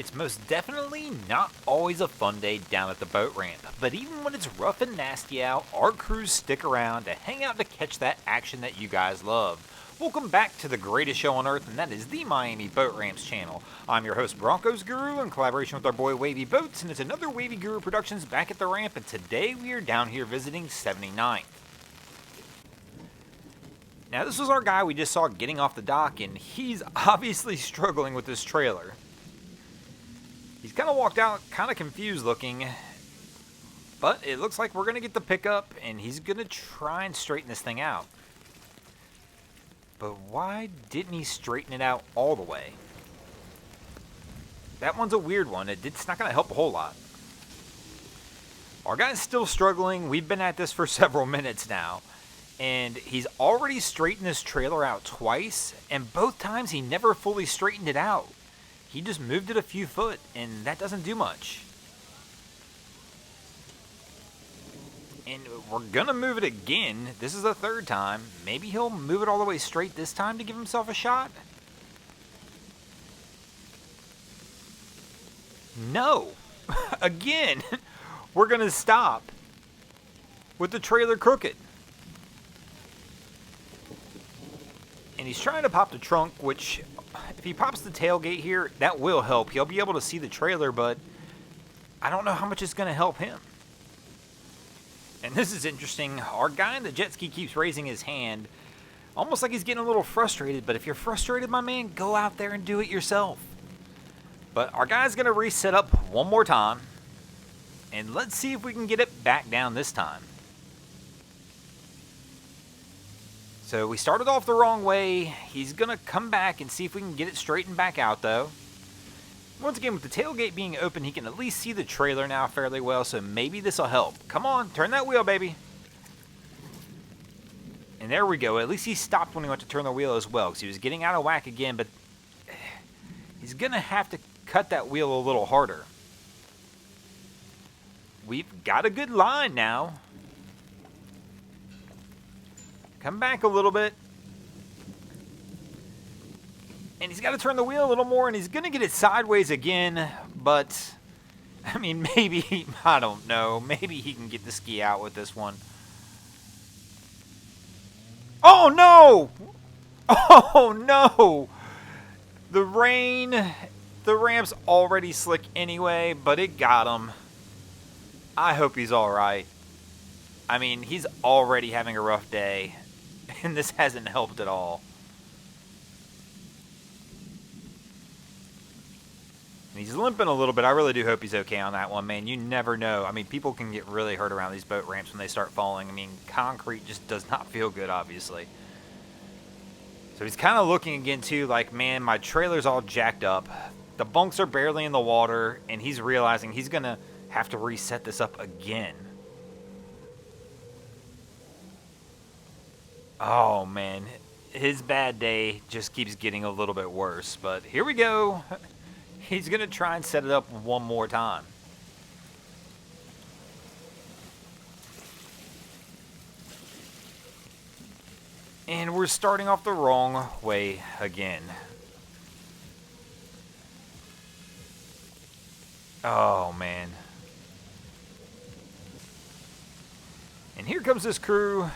It's most definitely not always a fun day down at the boat ramp, but even when it's rough and nasty out, our crews stick around to hang out to catch that action that you guys love. Welcome back to the greatest show on earth, and that is the Miami Boat Ramps channel. I'm your host, Broncos Guru, in collaboration with our boy Wavy Boats, and it's another Wavy Guru Productions back at the ramp, and today we are down here visiting 79th. Now this was our guy we just saw getting off the dock, and he's obviously struggling with this trailer. He's kind of walked out kind of confused looking, but it looks like we're going to get the pickup, and he's going to try and straighten this thing out. But why didn't he straighten it out all the way? That one's a weird one. It's not going to help a whole lot. Our guy's still struggling. We've been at this for several minutes now. And he's already straightened this trailer out twice. And both times he never fully straightened it out. He just moved it a few foot. And that doesn't do much. And we're going to move it again. This is the third time. Maybe he'll move it all the way straight this time to give himself a shot? No. Again, we're going to stop with the trailer crooked. And he's trying to pop the trunk, which, if he pops the tailgate here, that will help. He'll be able to see the trailer, but I don't know how much it's going to help him. And this is interesting. Our guy in the jet ski keeps raising his hand, almost like he's getting a little frustrated. But if you're frustrated, my man, go out there and do it yourself. But our guy's going to reset up one more time. And let's see if we can get it back down this time. So we started off the wrong way. He's going to come back and see if we can get it straightened back out, though. Once again, with the tailgate being open, he can at least see the trailer now fairly well, so maybe this will help. Come on, turn that wheel, baby. And there we go. At least he stopped when he went to turn the wheel as well, because he was getting out of whack again, but he's going to have to cut that wheel a little harder. We've got a good line now. Come back a little bit. And he's got to turn the wheel a little more, and he's going to get it sideways again. But, I mean, maybe, I don't know. Maybe he can get the ski out with this one. Oh, no! Oh, no! The rain, the ramp's already slick anyway, but it got him. I hope he's all right. I mean, he's already having a rough day, and this hasn't helped at all. And he's limping a little bit. I really do hope he's okay on that one, man. You never know. I mean, people can get really hurt around these boat ramps when they start falling. I mean, concrete just does not feel good, obviously. So he's kind of looking again, too, like, man, my trailer's all jacked up. The bunks are barely in the water, and he's realizing he's going to have to reset this up again. Oh, man. His bad day just keeps getting a little bit worse. But here we go. He's going to try and set it up one more time. And we're starting off the wrong way again. Oh, man. And here comes this crew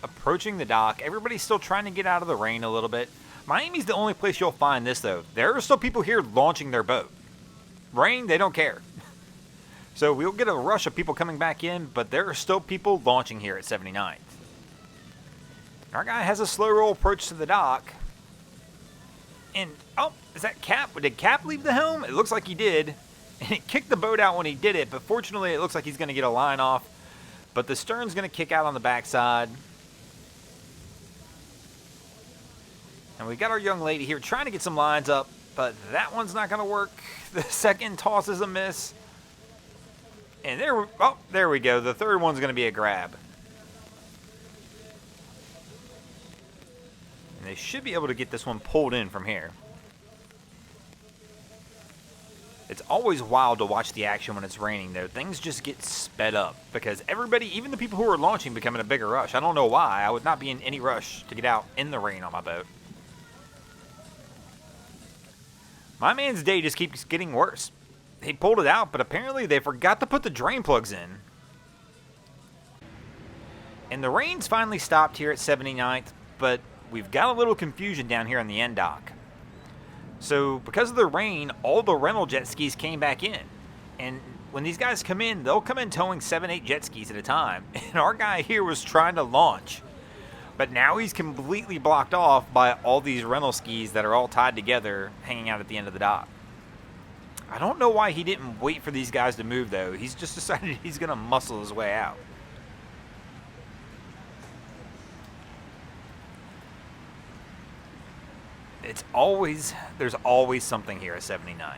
approaching the dock. Everybody's still trying to get out of the rain a little bit. Miami's the only place you'll find this, though. There are still people here launching their boat. Rain, they don't care. So we'll get a rush of people coming back in, but there are still people launching here at 79th. Our guy has a slow roll approach to the dock. And, oh, is that Cap? Did Cap leave the helm? It looks like he did. And he kicked the boat out when he did it, but fortunately it looks like he's going to get a line off. But the stern's going to kick out on the backside. And we got our young lady here trying to get some lines up, but that one's not going to work. The second toss is a miss. And there we go. The third one's going to be a grab. And they should be able to get this one pulled in from here. It's always wild to watch the action when it's raining, though. Things just get sped up because everybody, even the people who are launching, become in a bigger rush. I don't know why. I would not be in any rush to get out in the rain on my boat. My man's day just keeps getting worse. They pulled it out, but apparently they forgot to put the drain plugs in. And the rain's finally stopped here at 79th, but we've got a little confusion down here on the end dock. So because of the rain, all the rental jet skis came back in. And when these guys come in, they'll come in towing 7-8 jet skis at a time. And our guy here was trying to launch. But now he's completely blocked off by all these rental skis that are all tied together, hanging out at the end of the dock. I don't know why he didn't wait for these guys to move, though. He's just decided he's going to muscle his way out. There's always something here at 79.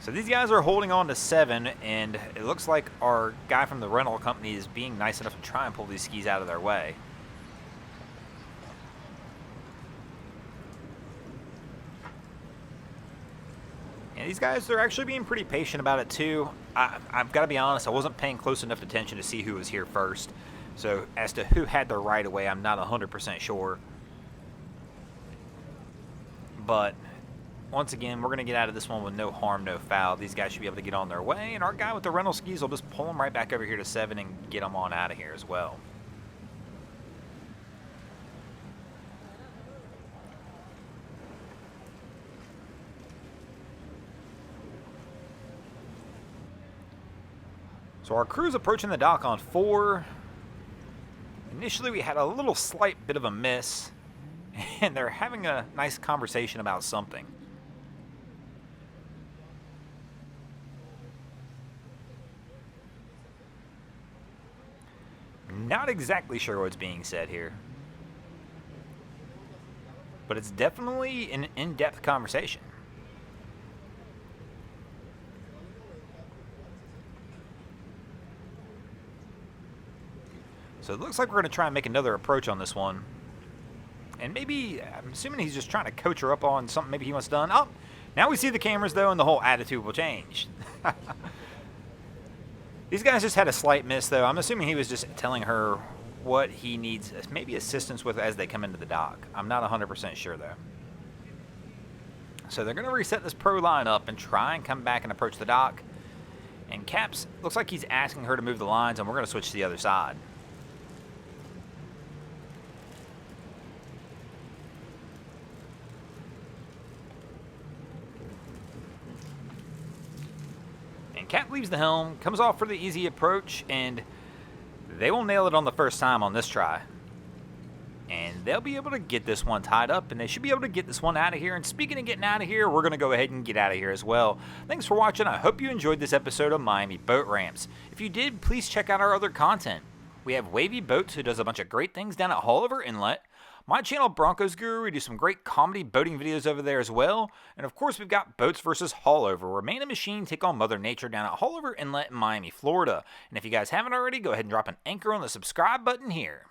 So these guys are holding on to 7, and it looks like our guy from the rental company is being nice enough to try and pull these skis out of their way. And these guys, they're actually being pretty patient about it too. I've got to be honest, I wasn't paying close enough attention to see who was here first. So as to who had the right of way, I'm not 100% sure. But once again, we're going to get out of this one with no harm, no foul. These guys should be able to get on their way, and our guy with the rental skis will just pull them right back over here to 7 and get them on out of here as well. So our crew's approaching the dock on 4. Initially, we had a little slight bit of a miss, and they're having a nice conversation about something. Not exactly sure what's being said here, but it's definitely an in-depth conversation. So it looks like we're going to try and make another approach on this one. And maybe, I'm assuming he's just trying to coach her up on something maybe he wants done. Oh, now we see the cameras though, and the whole attitude will change. These guys just had a slight miss though. I'm assuming he was just telling her what he needs maybe assistance with as they come into the dock. I'm not 100% sure though. So they're going to reset this pro line up and try and come back and approach the dock. And Caps, looks like he's asking her to move the lines, and we're going to switch to the other side. Cap leaves the helm, comes off for the easy approach, and they will nail it on the first time on this try. And they'll be able to get this one tied up, and they should be able to get this one out of here. And speaking of getting out of here, we're going to go ahead and get out of here as well. Thanks for watching. I hope you enjoyed this episode of Miami Boat Ramps. If you did, please check out our other content. We have Wavy Boats, who does a bunch of great things down at Haulover Inlet. My channel, Broncos Guru, we do some great comedy boating videos over there as well. And of course, we've got Boats vs. Haulover, where man and machine take on Mother Nature down at Haulover Inlet in Miami, Florida. And if you guys haven't already, go ahead and drop an anchor on the subscribe button here.